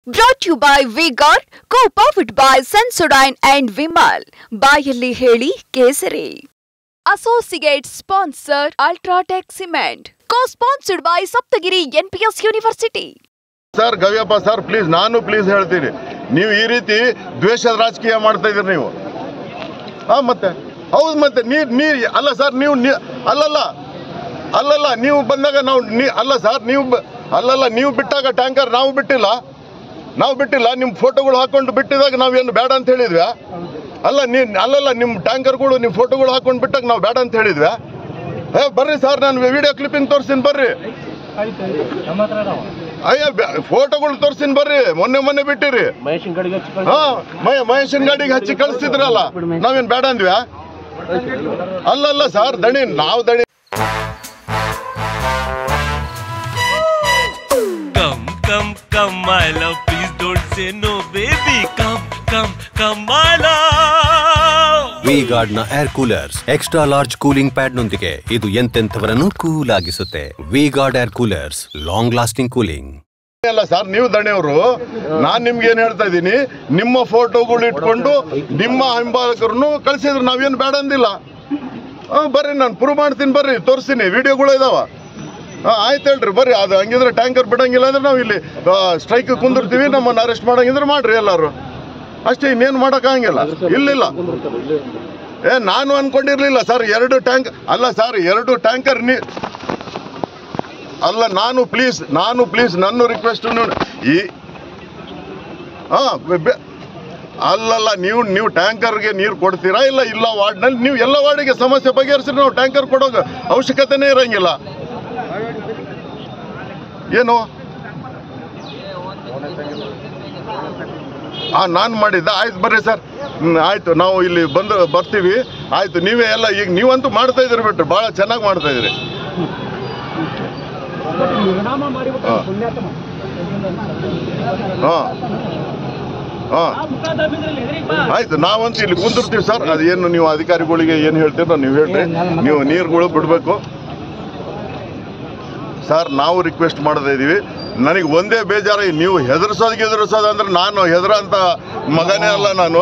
Brought to you by V-Guard, co-powered by Sensodyne and Vimal. ಬಾಯಲ್ಲಿ ಹೇಳಿ ಕೇಸರಿ. Associate sponsor Ultratech Cement. Co-sponsored by Saptagiri NPS University. Sir Gavyappa sir please ಹೇಳ್ತೀನಿ, ನೀವು ಈ ರೀತಿ ದ್ವೇಷದ ರಾಜಕೀಯ ಮಾಡ್ತಾ ಇದ್ದೀರಿ ನೀವು. ಮತ್ತೆ ಹೌದು, ಮತ್ತೆ ನೀರು ಅಲ್ಲ ಸರ್, ನೀವು ಅಲ್ಲಲ್ಲ ನೀವು ಬಂದಾಗ ನಾವು ಅಲ್ಲ ಸರ್, ನೀವು ಬಿಟ್ಟಾಗ ಟ್ಯಾಂಕರ್ ನಾವು ಬಿಟ್ಟಿಲ್ಲ, ನಿಮ್ಮ ಫೋಟೋಗಳು ಹಾಕೊಂಡು ಬಿಟ್ಟಿದಾಗ ನಾವೇನು ಬೇಡ ಅಂತ ಹೇಳಿದ್ವಿ? ಅಲ್ಲಲ್ಲ ನಿಮ್ಮ ಟ್ಯಾಂಕರ್ಗಳು ನಿಮ್ಮ ಫೋಟೋಗಳು ಹಾಕೊಂಡು ಬಿಟ್ಟಾಗ ನಾವು ಬೇಡ ಅಂತ ಹೇಳಿದ್ವಿ? ಬರ್ರಿ ಸರ್, ನಾನು ವಿಡಿಯೋ ಕ್ಲಿಪ್ಪಿಂಗ್ ತೋರಿಸ್ತೀನಿ ಬರ್ರಿ. ಫೋಟೋಗಳು ತೋರಿಸ್ತೀನಿ ಬರ್ರಿ. ಮೊನ್ನೆ ಬಿಟ್ಟಿರಿ. ಮಹೇಶನ್ ಗಾಡಿಗೆ ಹಚ್ಚಿ ಕಳಿಸ್ತಿದ್ರಲ್ಲ, ನಾವೇನು ಬೇಡ ಅಂದ್ವಿ? ಅಲ್ಲಲ್ಲ ಸರ್, ನಾವು ದಣಿ. Come my love, please don't say no baby, come my love. V-Guard ನ air coolers extra large cooling pad ನೊಂದಿಗೆ ಇದು ಎಂತೆಂಥವರನ್ನು ಕೂಲ್ ಆಗಿಸುತ್ತೆ. V-Guard air coolers, long lasting cooling. ಅಲ್ಲ ಸರ್, ನೀವು ದಣಿಯವರು, ನಾನ್ ನಿಮ್ಗೆ ಏನ್ ಹೇಳ್ತಾ ಇದ್ದೀನಿ, ನಿಮ್ಮ ಫೋಟೋಗಳು ಇಟ್ಕೊಂಡು ನಿಮ್ಮ ಹಿಂಬಾಲಕರನ್ನು ಕಳ್ಸಿದ್ರು ನಾವೇನು ಬೇಡ ಅಂದಿಲ್ಲ. ಬರ್ರಿ, ನಾನು ಪ್ರೂವ್ ಮಾಡ್ತೀನಿ, ಬರ್ರಿ ತೋರಿಸ್ತೀನಿ, ವಿಡಿಯೋಗಳು ಇದಾವ. ಆಯ್ತು ಹೇಳ್ರಿ, ಬರ್ರಿ. ಅದು ಹಂಗಿದ್ರೆ ಟ್ಯಾಂಕರ್ ಬಿಡಂಗಿಲ್ಲ ಅಂದ್ರೆ ನಾವು ಇಲ್ಲಿ ಸ್ಟ್ರೈಕ್ ಕುಂದಿರ್ತೀವಿ, ನಮ್ಮನ್ನು ಅರೆಸ್ಟ್ ಮಾಡಂಗಿದ್ರೆ ಮಾಡ್ರಿ ಎಲ್ಲಾರು ಅಷ್ಟೇ, ಇನ್ನೇನು ಮಾಡೋಕ್ಕಾಗಂಗಿಲ್ಲ. ಇಲ್ಲ ನಾನು ಅನ್ಕೊಂಡಿರ್ಲಿಲ್ಲ ಸರ್, ಎರಡು ಟ್ಯಾಂಕರ್ ಅಲ್ಲ. ನಾನು ಪ್ಲೀಸ್ ನನ್ನ ರಿಕ್ವೆಸ್ಟ್ ಅಲ್ಲಲ್ಲ, ನೀವು ಟ್ಯಾಂಕರ್ಗೆ ನೀರು ಕೊಡ್ತೀರಾ? ಇಲ್ಲ ವಾರ್ಡ್ನಲ್ಲಿ ನೀವು ಎಲ್ಲ ವಾರ್ಡಿಗೆ ಸಮಸ್ಯೆ ಬಗೆಹರಿಸಿ ನಾವು ಟ್ಯಾಂಕರ್ ಕೊಡೋ ಅವಶ್ಯಕತೆನೇ ಇರಂಗಿಲ್ಲ. ಏನು ನಾನು ಮಾಡಿದ್ದ? ಆಯ್ತು ಬರ್ರಿ ಸರ್, ಆಯ್ತು, ನಾವು ಇಲ್ಲಿ ಬರ್ತೀವಿ. ಆಯ್ತು, ನೀವೇ ಎಲ್ಲ ಈಗ ನೀವಂತೂ ಮಾಡ್ತಾ ಇದ್ರಿ ಬಿಟ್ರಿ, ಭಾಳ ಚೆನ್ನಾಗಿ ಮಾಡ್ತಾ ಇದ್ರಿ. ಆಯ್ತು, ನಾವಂತೂ ಇಲ್ಲಿ ಕುಂದಿರ್ತೀವಿ ಸರ್. ಅದೇನು ನೀವು ಅಧಿಕಾರಿಗಳಿಗೆ ಏನು ಹೇಳ್ತೀರೋ ನೀವು ಹೇಳ್ರಿ. ನೀವು ನೀರುಗಳು ಬಿಡಬೇಕು ಸರ್, ನಾವು ರಿಕ್ವೆಸ್ಟ್ ಮಾಡ್ತಾ ಇದ್ದೀವಿ. ನನಗೆ ಒಂದೇ ಬೇಜಾರ, ನೀವು ಹೆದರ್ಸೋದು ಅಂದ್ರೆ ನಾನು ಹೆದರಂತ ಮಗನೇ ಅಲ್ಲ. ನಾನು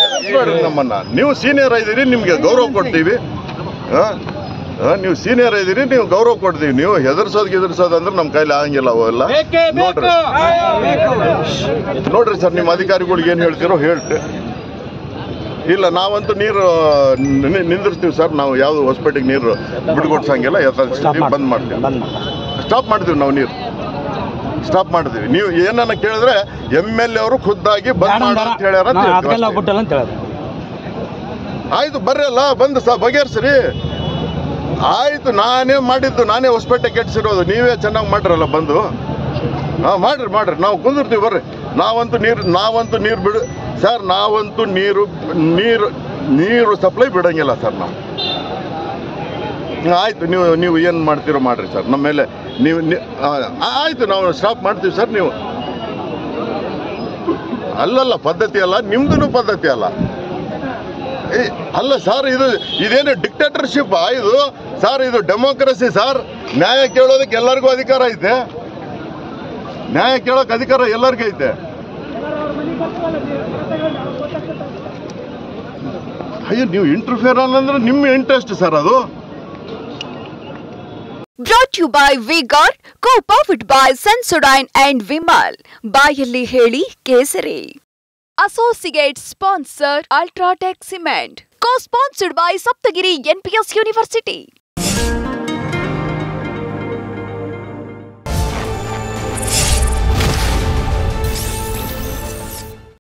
ಹೆದರ್ಸ್ಬೇಡ್ರಿ ನಮ್ಮನ್ನ. ನೀವು ಸೀನಿಯರ್ ಇದ್ದೀರಿ, ನಿಮಗೆ ಗೌರವ ಕೊಡ್ತೀವಿ. ನೀವು ಸೀನಿಯರ್ ಇದ್ದೀರಿ, ನೀವು ಗೌರವ ಕೊಡ್ತೀವಿ. ನೀವು ಹೆದರ್ಸೋದು ಅಂದ್ರೆ ನಮ್ಮ ಕೈಲಿ ಆಗಂಗಿಲ್ಲ. ಅವೆಲ್ಲ ನೋಡ್ರಿ ಸರ್, ನಿಮ್ಮ ಅಧಿಕಾರಿಗಳಿಗೆ ಏನು ಹೇಳ್ತೀರೋ ಹೇಳ್ರಿ. ಇಲ್ಲ, ನಾವಂತೂ ನೀರು ನಿಂದಿರ್ತೀವಿ ಸರ್. ನಾವು ಯಾವುದು ಹೊಸಪೇಟೆಗೆ ನೀರು ಬಿಡ್ಕೊಡ್ಸಂಗಿಲ್ಲ, ಬಂದ್ ಮಾಡ್ತೀವಿ, ಸ್ಟಾಪ್ ಮಾಡ್ತೀವಿ. ನಾವು ನೀರು ಸ್ಟಾಪ್ ಮಾಡ್ತೀವಿ. ನೀವು ಏನನ್ನ ಕೇಳಿದ್ರೆ MLA ಅವರು ಖುದ್ದಾಗಿ ಬಂದ್ ಮಾಡ ಅಂತ ಹೇಳ್ಯಾರ. ಆಯ್ತು ಬರ್ರಿ, ಅಲ್ಲ ಬಂದು ಬಗೆಹರಿಸ್ರಿ. ಆಯ್ತು, ನಾನೇ ಹೊಸಪೇಟೆ ಕೆಡ್ಸಿರೋದು, ನೀವೇ ಚೆನ್ನಾಗಿ ಮಾಡ್ರಲ್ಲ ಬಂದು. ಮಾಡ್ರಿ, ನಾವು ಕುಂದಿರ್ತೀವಿ ಬರ್ರಿ. ನಾವಂತೂ ನೀರು ಬಿಡು ಸರ್, ನಾವಂತೂ ನೀರು ಸಪ್ಲೈ ಬಿಡಂಗಿಲ್ಲ ಸರ್ ನಾವು. ಆಯ್ತು, ನೀವು ಏನು ಮಾಡ್ತೀರೋ ಮಾಡ್ರಿ ಸರ್. ನಮ್ಮ ಮೇಲೆ ನೀವು ಆಯ್ತು, ನಾವು ಸ್ಟಾಪ್ ಮಾಡ್ತೀವಿ ಸರ್. ನೀವು ಅಲ್ಲಲ್ಲ, ಪದ್ಧತಿ ಅಲ್ಲ, ನಿಮ್ದು ಪದ್ಧತಿ ಅಲ್ಲ. ಅಲ್ಲ ಸರ್, ಇದೇನು ಡಿಕ್ಟೇಟರ್ಶಿಪ್ ಇದು ಸರ್? ಇದು ಡೆಮೋಕ್ರಸಿ ಸರ್. ನ್ಯಾಯ ಕೇಳೋದಕ್ಕೆ ಎಲ್ಲರಿಗೂ ಅಧಿಕಾರ ಐತೆ. ನ್ಯಾಯ ಕೇಳೋಕೆ ಅಧಿಕಾರ ಎಲ್ಲರಿಗೂ ಐತೆ. ಅಯ್ಯೋ, ನೀವು ಇಂಟರ್ಫಿಯರ್ ಅನ್ನಂದ್ರೆ ನಿಮ್ಮ ಇಂಟ್ರೆಸ್ಟ್ ಸರ್ ಅದು. Brought to you by V-Guard, co-powered by Sensodyne and Vimal. ಬಾಯಲ್ಲಿ ಹೇಳಿ ಕೇಸರಿ. Associate sponsor Ultratech Cement. Co-sponsored by Saptagiri NPS University.